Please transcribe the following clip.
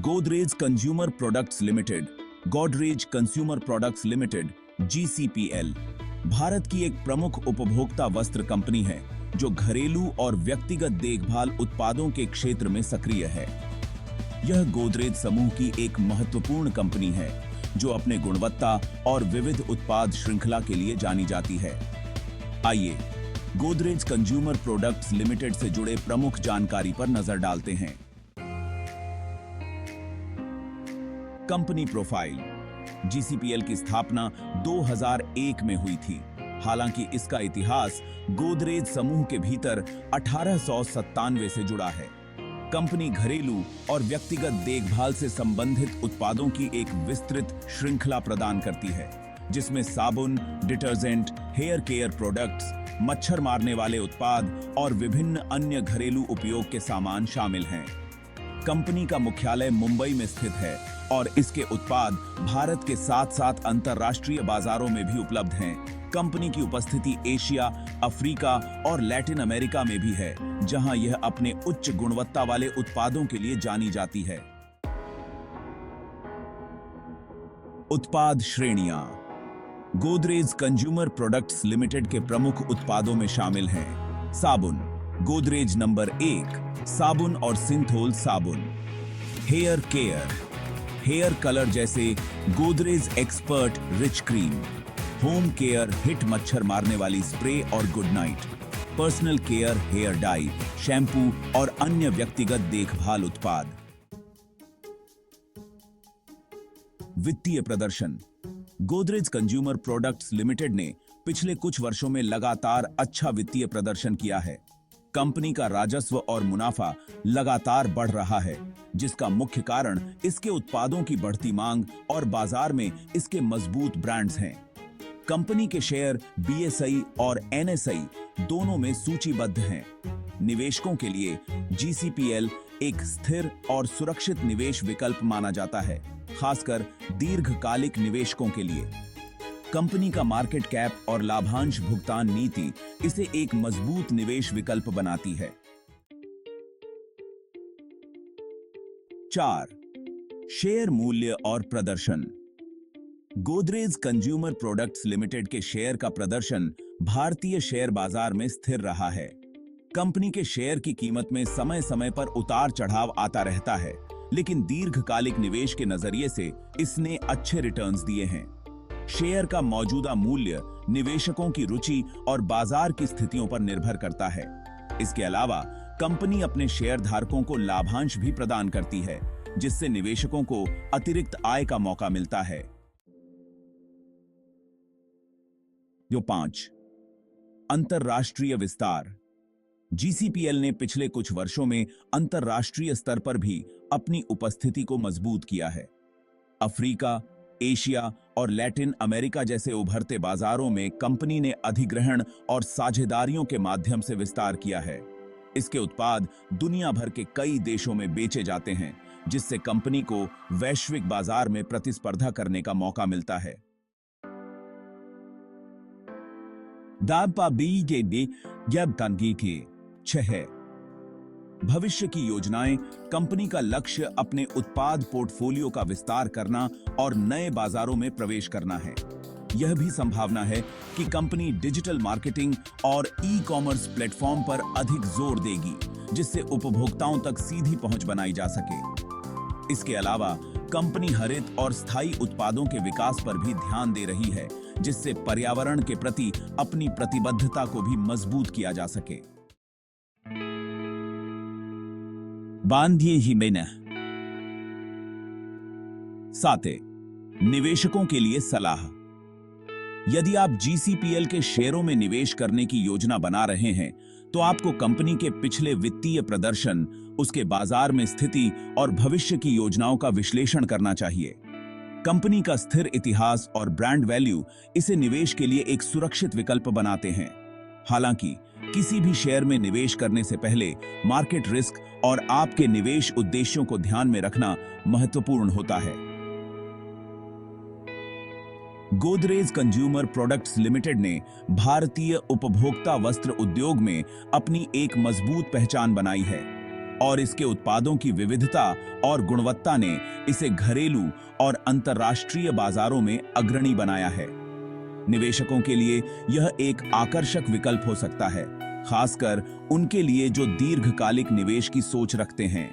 Godrej consumer products limited, Godrej consumer products limited (GCPL) Bharat की एक प्रमुख उपभोक्ता वस्त्र कंपनी है जो घरेलू और व्यक्तिगत देखभाल उत्पादों के क्षेत्र में सक्रिय है। यह गोदरेज समूह की एक महत्वपूर्ण कंपनी है जो अपने गुणवत्ता और विविध उत्पाद श्रृंखला के लिए जानी जाती है। आइए गोदरेज कंज्यूमर प्रोडक्ट्स लिमिटेड से जुड़े प्रमुख जानकारी पर नजर डालते हैं। Company profile. GCPL की स्थापना 2001 में हुई थी। हालांकि इसका इतिहास गोदरेज समूह के भीतर 1897 से जुड़ा है। कंपनी घरेलू और व्यक्तिगत देखभाल से संबंधित उत्पादों की एक विस्तृत श्रृंखला प्रदान करती है, जिसमें साबुन, डिटर्जेंट, हेयर केयर प्रोडक्ट्स, मच्छर मारने वाले उत्पाद और विभिन्न अन्य घरेलू उपयोग के सामान शामिल हैं। कंपनी का मुख्यालय मुंबई में स्थित है और इसके उत्पाद भारत के साथ-साथ अंतर्राष्ट्रीय बाजारों में भी उपलब्ध हैं। कंपनी की उपस्थिति एशिया, अफ्रीका और लैटिन अमेरिका में भी है, जहां यह अपने उच्च गुणवत्ता वाले उत्पादों के लिए जानी जाती है। उत्पाद श्रेणियां। गोदरेज कंज्यूमर प्रोडक्ट्स लिमिटेड के प्रमुख उत्पादों में शामिल हैं साबुन, गोदरेज नंबर 1 साबुन और सिंथोल साबुन। हेयर केयर, हेयर कलर जैसे Godrej expert rich cream. Home care Hit मच्छर मारने वाली स्प्रे और Good Knight. Personal care hair dye, shampoo और अन्य व्यक्तिगत देखभाल उत्पाद। वित्तीय प्रदर्शन। गोदरेज कंज्यूमर प्रोडक्ट्स लिमिटेड ने पिछले कुछ वर्षों में लगातार अच्छा वित्तीय प्रदर्शन किया है। कंपनी का राजस्व और मुनाफा लगातार बढ़ रहा है, जिसका मुख्य कारण इसके उत्पादों की बढ़ती मांग और बाजार में इसके मजबूत ब्रांड्स हैं। कंपनी के शेयर BSI और NSI दोनों में सूचीबद्ध हैं। निवेशकों के लिए GCPL एक स्थिर और सुरक्षित निवेश विकल्प माना जाता है, खासकर दीर्घकालिक निवेशकों के लिए। कंपनी का मार्केट कैप और लाभांश भुगतान नीति इसे एक मजबूत निवेश विकल्प बनाती है। 4. शेयर मूल्य और प्रदर्शन। गोदरेज कंज्यूमर प्रोडक्ट्स लिमिटेड के शेयर का प्रदर्शन भारतीय शेयर बाजार में स्थिर रहा है। कंपनी के शेयर की कीमत में समय समय पर उतार चढ़ाव आता रहता है, लेकिन दीर्घकालिक निवेश के नजरिए से इसने अच्छे रिटर्न्स दिए हैं। शेयर का मौजूदा मूल्य निवेशकों की रुचि और बाजार की स्थितियों पर निर्भर करता है। इसके अलावा कंपनी अपने शेयरधारकों को लाभांश भी प्रदान करती है, जिससे निवेशकों को अतिरिक्त आय का मौका मिलता है। 5. अंतरराष्ट्रीय विस्तार। GCPL ने पिछले कुछ वर्षों में अंतरराष्ट्रीय स्तर पर भी अपनी उपस्थिति को मजबूत किया है। अफ्रीका, एशिया और लैटिन अमेरिका जैसे उभरते बाजारों में कंपनी ने अधिग्रहण और साझेदारियों के माध्यम से विस्तार किया है। इसके उत्पाद दुनिया भर के कई देशों में बेचे जाते हैं, जिससे कंपनी को वैश्विक बाजार में प्रतिस्पर्धा करने का मौका मिलता है। भविष्य की योजनाएं। कंपनी का लक्ष्य अपने उत्पाद पोर्टफोलियो का विस्तार करना और नए बाजारों में प्रवेश करना है। यह भी संभावना है कि कंपनी डिजिटल मार्केटिंग और ई-कॉमर्स प्लेटफॉर्म पर अधिक जोर देगी, जिससे उपभोक्ताओं तक सीधी पहुंच बनाई जा सके। इसके अलावा कंपनी हरित और स्थायी उत्पादों के विकास पर भी ध्यान दे रही है, जिससे पर्यावरण के प्रति अपनी प्रतिबद्धता को भी मजबूत किया जा सके। बांधिए ही मैंने। 7. निवेशकों के लिए सलाह। यदि आप GCPL के शेयरों में निवेश करने की योजना बना रहे हैं, तो आपको कंपनी के पिछले वित्तीय प्रदर्शन, उसके बाजार में स्थिति और भविष्य की योजनाओं का विश्लेषण करना चाहिए। कंपनी का स्थिर इतिहास और ब्रांड वैल्यू इसे निवेश के लिए एक सुरक्षित विकल्प बनाते हैं। हालांकि किसी भी शेयर में निवेश करने से पहले मार्केट रिस्क और आपके निवेश उद्देश्यों को ध्यान में रखना महत्वपूर्ण होता है। गोदरेज कंज्यूमर प्रोडक्ट्स लिमिटेड ने भारतीय उपभोक्ता वस्त्र उद्योग में अपनी एक मजबूत पहचान बनाई है। और इसके उत्पादों की विविधता और गुणवत्ता ने इसे घरेलू और अंतर्राष्ट्रीय बाजारों में अग्रणी बनाया है। निवेशकों के लिए यह एक आकर्षक विकल्प हो सकता है, खासकर उनके लिए जो दीर्घकालिक निवेश की सोच रखते हैं।